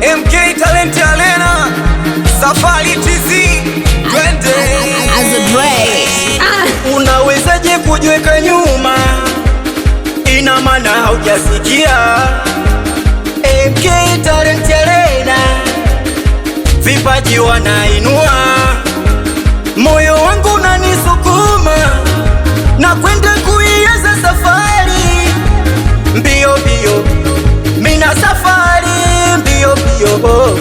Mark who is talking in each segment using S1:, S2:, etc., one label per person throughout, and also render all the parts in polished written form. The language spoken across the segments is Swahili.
S1: MK Talent Arena, Safari TZ, twende. Unawezaje kujiweka nyuma? Ina maana haujasikia. MK Talent Arena, vipaji wanainua, moyo wangu unanisukuma na kwenda kuianza safari. Mbio mbio, mina safari. Mbio mbio,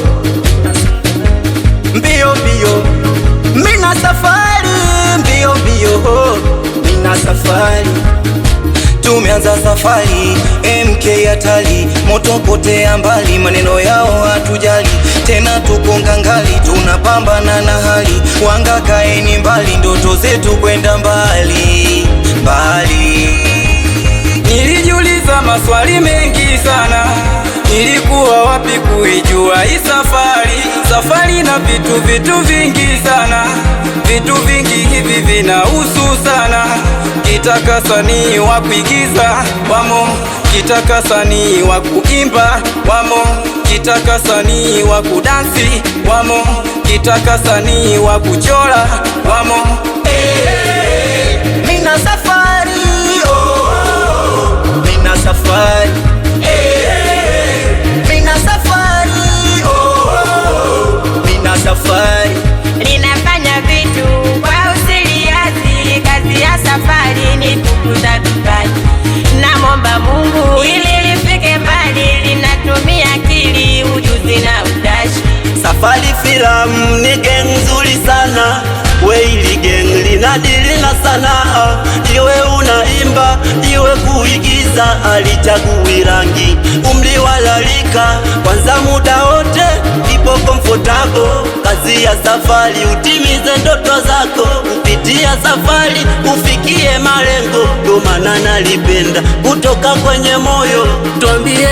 S1: mbio mbio, mina safari. Mbio mbio, mina safari. Tumeanza safari, MK hatari, moto potea mbali, maneno yao hatujali tena, tuko ngangali, tunapambana na hali, wanga kaeni mbali, ndoto zetu kwenda mbali mbali.
S2: Nilijiuliza maswali mengi sana, nilikuwa wapi kuijua hii safari? Safari na vitu vingi sana, vitu vingi hivi vinahusu sana. Kitaka sanii wa kuigiza wamo, kitaka sanii wa kuimba wamo, kitaka sanii wa kudansi wamo, kitaka sanii wa kuchora wamo.
S1: Mina safari, mina safari, mina safari, mina safari.
S3: Ninafanya vitu kwa usiriasi, kazi ya safari ni kukuza vipaji. Namwomba Mungu ili lifike mbali, linatumia akili, ujuzi na utashi.
S4: Safari filamu ni gang nzuri sana, weili gang linadili na sanaa. Iwe unaimba, iwe kuigiza, alichagui rangi, umri wala rika, kwanza muda wote ipo comfortable. Kazi ya safari utimize ndoto zako, kupitia safari ufikie malengo. Ndo maana nalipenda kutoka kwenye moyo.
S5: Tuambie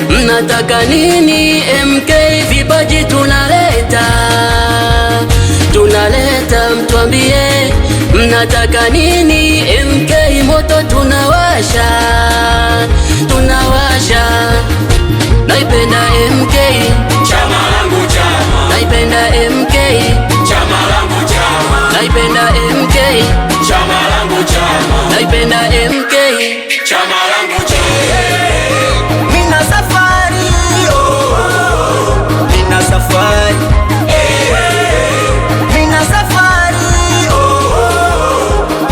S5: mnataka nini? MK vipaji tunaleta, tunaleta. Mtuambie mnataka nini? MK moto tunawasha, tunawasha. Naipenda MK,
S2: Chama langu chama,
S5: naipenda MK,
S2: chama langu chama,
S5: naipenda MK,
S2: chama langu chama,
S5: naipenda MK,
S2: chama langu chama.
S1: Mina safari, mina safari, mina safari,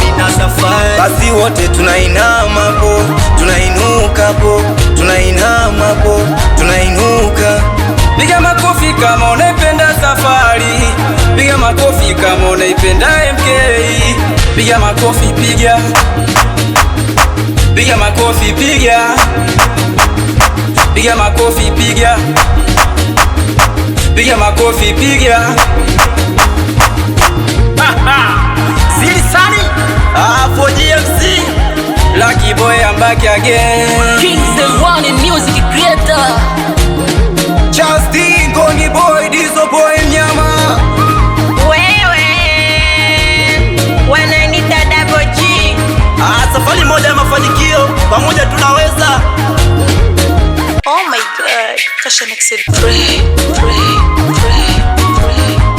S1: mina safari. Basi wote tunainama po, tunainuka po, tunainama po, tunainuka.
S2: Piga makofi kama unaipenda safari, piga makofi kama unaipenda MK. Piga makofi, piga, piga makofi, piga, piga makofi, piga, piga makofi, piga.
S1: Zilisani,
S4: For GMC
S2: Lucky boy, I'm back again.
S5: Kings the one in music creator.
S1: Justin, Goni boy, Dizo boy, Nyama.
S3: Wewe wananita Double G.
S4: safari moja ya mafanikio, pamoja tunaweza.
S3: Oh my God, Kasha makes it pray, pray, pray.